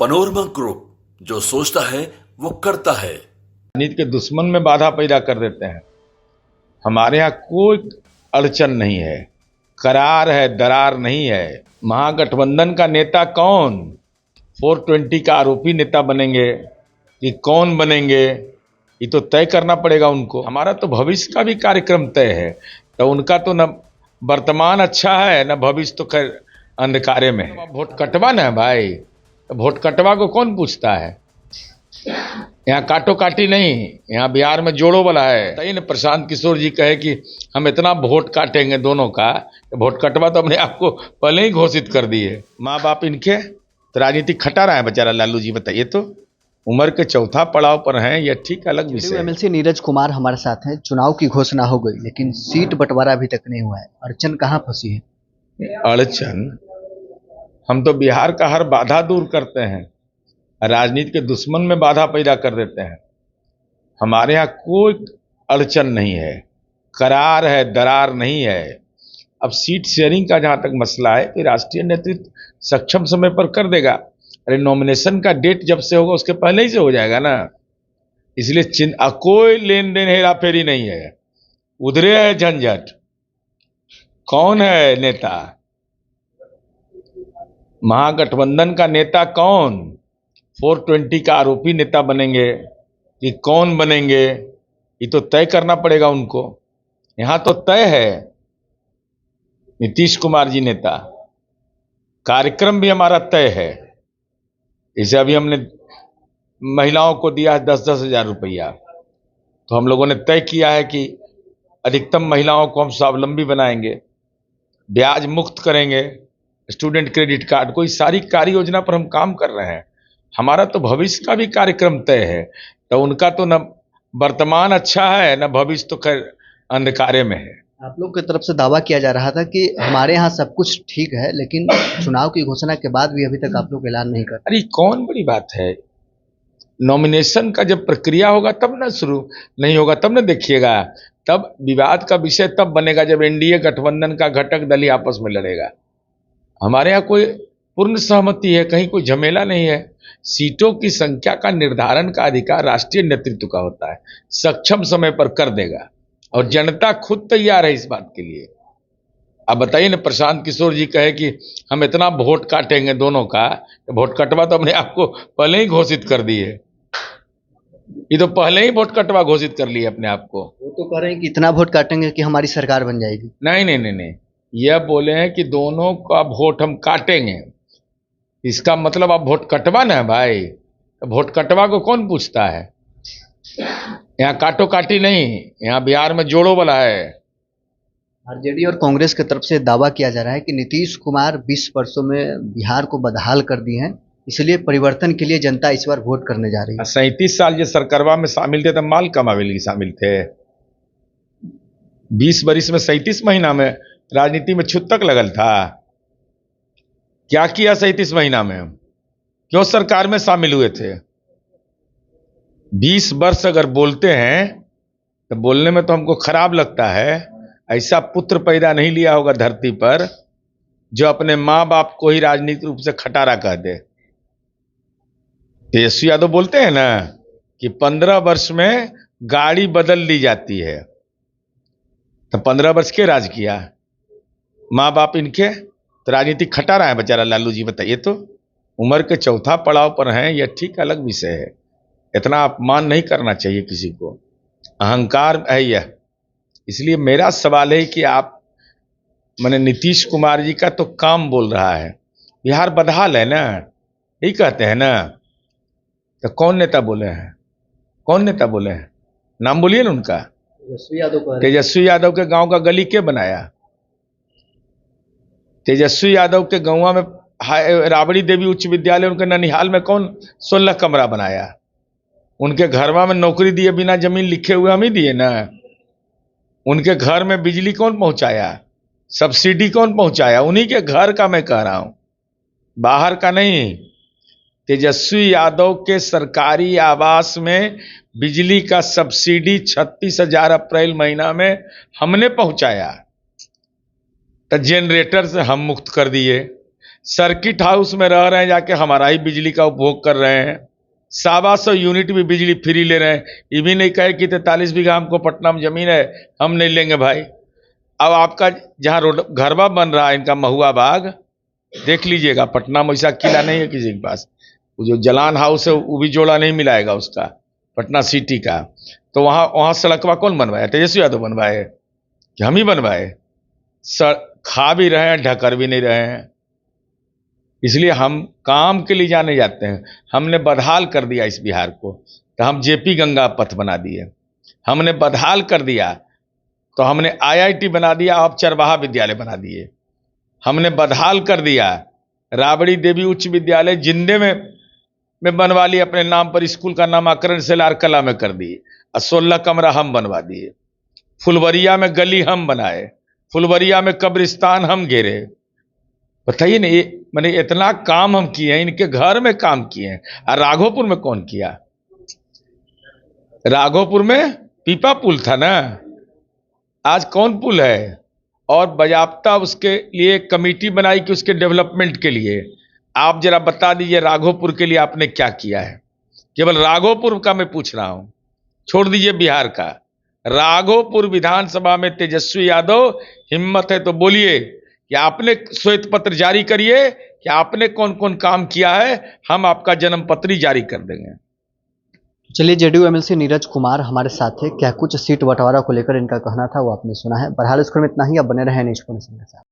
Panorama group, जो सोचता है वो करता है। राजनीति के दुश्मन में बाधा पैदा कर देते हैं। हमारे यहाँ कोई अड़चन नहीं है, करार है, दरार नहीं है। महागठबंधन का नेता कौन 420 का आरोपी नेता बनेंगे कि कौन बनेंगे, ये तो तय करना पड़ेगा उनको। हमारा तो भविष्य का भी कार्यक्रम तय है, तो उनका तो न वर्तमान अच्छा है न भविष्य, तो खैर अंधकारे में है। वोट कटवा ना है भाई, तो वोट कटवा को कौन पूछता है। यहाँ काटो काटी नहीं, यहाँ बिहार में जोड़ो वाला है। सही ना, प्रशांत किशोर जी कहे कि हम इतना वोट काटेंगे दोनों का, तो वोट कटवा तो अपने आप को पहले ही घोषित कर दिए। माँ बाप इनके तो राजनीति खटा रहा है बेचारा लालू जी। बताइए तो, उम्र के चौथा पड़ाव पर हैं, यह ठीक अलग विषय है। एमएलसी नीरज कुमार हमारे साथ हैं। चुनाव की घोषणा हो गई लेकिन सीट बंटवारा अभी तक नहीं हुआ है, अड़चन कहाँ फंसी है? अड़चन, हम तो बिहार का हर बाधा दूर करते हैं, राजनीति के दुश्मन में बाधा पैदा कर देते हैं। हमारे यहाँ कोई अड़चन नहीं है, करार है, दरार नहीं है। अब सीट शेयरिंग का जहां तक मसला है तो राष्ट्रीय नेतृत्व सक्षम समय पर कर देगा। अरे नॉमिनेशन का डेट जब से होगा उसके पहले ही से हो जाएगा ना, इसलिए कोई लेन देन हेरा फेरी नहीं है। उधरे है झंझट। कौन है नेता, महागठबंधन का नेता कौन 420 का आरोपी नेता बनेंगे कि कौन बनेंगे, ये तो तय करना पड़ेगा उनको। यहां तो तय है नीतीश कुमार जी नेता, कार्यक्रम भी हमारा तय है। जैसे अभी हमने महिलाओं को दिया है 10-10 हजार रुपया, तो हम लोगों ने तय किया है कि अधिकतम महिलाओं को हम स्वावलंबी बनाएंगे, ब्याज मुक्त करेंगे, स्टूडेंट क्रेडिट कार्ड, कोई सारी कार्य योजना पर हम काम कर रहे हैं। हमारा तो भविष्य का भी कार्यक्रम तय है, तो उनका तो न वर्तमान अच्छा है न भविष्य, तो खैर अंधकारे में है। आप लोग की तरफ से दावा किया जा रहा था कि हमारे यहाँ सब कुछ ठीक है, लेकिन चुनाव की घोषणा के बाद भी अभी तक आप लोग ऐलान नहीं कर। अरे कौन बड़ी बात है, नॉमिनेशन का जब प्रक्रिया होगा तब ना, शुरू नहीं होगा तब ना देखिएगा। तब विवाद का विषय तब बनेगा जब एनडीए गठबंधन का घटक दल ही आपस में लड़ेगा। हमारे यहाँ कोई पूर्ण सहमति है, कहीं कोई झमेला नहीं है। सीटों की संख्या का निर्धारण का अधिकार राष्ट्रीय नेतृत्व का होता है, सक्षम समय पर कर देगा और जनता खुद तैयार है इस बात के लिए। अब बताइए ना, प्रशांत किशोर जी कहे कि हम इतना वोट काटेंगे दोनों का, तो वोट कटवा तो अपने आप को पहले ही घोषित कर दिए। ये तो पहले ही वोट कटवा घोषित कर लिए अपने आप को। वो तो कह रहे हैं कि इतना वोट काटेंगे कि हमारी सरकार बन जाएगी। नहीं नहीं नहीं नहीं, यह बोले हैं कि दोनों का वोट हम काटेंगे। इसका मतलब आप वोट कटवा ना है भाई, तो वोट कटवा को कौन पूछता है। यहाँ काटो काटी नहीं, यहाँ बिहार में जोड़ो वाला है। आरजेडी और कांग्रेस की तरफ से दावा किया जा रहा है कि नीतीश कुमार 20 वर्षों में बिहार को बदहाल कर दिए हैं, इसलिए परिवर्तन के लिए जनता इस बार वोट करने जा रही है। 37 साल जो सरकारवा में शामिल थे, तब माल कमावे शामिल थे। 20 वर्ष में 37 महीना में राजनीति में छुतक लगल था। क्या किया 37 महीना में, क्यों सरकार में शामिल हुए थे। 20 वर्ष अगर बोलते हैं तो बोलने में तो हमको खराब लगता है। ऐसा पुत्र पैदा नहीं लिया होगा धरती पर जो अपने माँ बाप को ही राजनीतिक रूप से खटारा कह दे। तेजस्वी यादव बोलते हैं ना कि 15 वर्ष में गाड़ी बदल दी जाती है, तो 15 वर्ष के राज किया माँ बाप इनके, तो राजनीति खटा रहा है बेचारा लालू जी। बताइए तो, उम्र के चौथा पड़ाव पर हैं, यह ठीक अलग विषय है। इतना अपमान नहीं करना चाहिए किसी को, अहंकार है यह। इसलिए मेरा सवाल है कि आप, मैंने नीतीश कुमार जी का तो काम बोल रहा है, बिहार बदहाल है ना, यही कहते हैं ना। तो कौन नेता बोले हैं, कौन नेता बोले हैं, नाम बोलिए ना उनका। तेजस्वी यादव के गांव का गली के बनाया? तेजस्वी यादव के गांव में राबड़ी देवी उच्च विद्यालय, उनके ननिहाल में कौन 16 कमरा बनाया? उनके घरवा में नौकरी दिए बिना जमीन लिखे हुए हम ही दिए ना। उनके घर में बिजली कौन पहुंचाया, सब्सिडी कौन पहुंचाया? उन्हीं के घर का मैं कह रहा हूं, बाहर का नहीं। तेजस्वी यादव के सरकारी आवास में बिजली का सब्सिडी 36,000 अप्रैल महीना में हमने पहुंचाया, तो जनरेटर से हम मुक्त कर दिए। सर्किट हाउस में रह रहे हैं, जाके हमारा ही बिजली का उपभोग कर रहे हैं। 125 यूनिट भी बिजली फ्री ले रहे हैं। ये भी नहीं कहे कि 43 बीघा हमको पटना में जमीन है, हम नहीं लेंगे भाई। अब आपका जहाँ रोड घरबा बन रहा है इनका महुआ बाग, देख लीजिएगा, पटना में ऐसा किला नहीं है किसी के पास। वो जो जलान हाउस है वो भी जोड़ा नहीं मिलाएगा उसका, पटना सिटी का। तो वहाँ सड़कवा कौन बनवाया? तेजस्वी यादव बनवाए कि हम ही बनवाए? खा भी रहे हैं, ढकर भी नहीं रहे हैं। इसलिए हम काम के लिए जाने जाते हैं। हमने बदहाल कर दिया इस बिहार को, तो हम जेपी गंगा पथ बना दिए। हमने बदहाल कर दिया तो हमने आईआईटी बना दिया, अब चरवाहा विद्यालय बना दिए। हमने बदहाल कर दिया, राबड़ी देवी उच्च विद्यालय जिंदे में बनवा लिया, अपने नाम पर स्कूल का नामकरण सेलार कला में कर दिए, और 16 कमरा हम बनवा दिए। फुलवरिया में गली हम बनाए, फुलवरिया में कब्रिस्तान हम घेरे। बताइए ना, ये मैंने इतना काम हम किए हैं, इनके घर में काम किए हैं। और राघोपुर में कौन किया? राघोपुर में पीपा पुल था ना, आज कौन पुल है? और बाजाप्ता उसके लिए कमेटी बनाई कि उसके डेवलपमेंट के लिए। आप जरा बता दीजिए राघोपुर के लिए आपने क्या किया है? केवल राघोपुर का मैं पूछ रहा हूं, छोड़ दीजिए बिहार का। राघोपुर विधानसभा में तेजस्वी यादव हिम्मत है तो बोलिए कि आपने श्वेत पत्र जारी करिए कि आपने कौन कौन काम किया है, हम आपका जन्म पत्री जारी कर देंगे। चलिए, जेडीयू एमएलसी नीरज कुमार हमारे साथ थे। क्या कुछ सीट बंटवारा को लेकर इनका कहना था वो आपने सुना है। बहरहाल इस क्रम में इतना ही। अब बने रहे न्यूज़ 24 के साथ।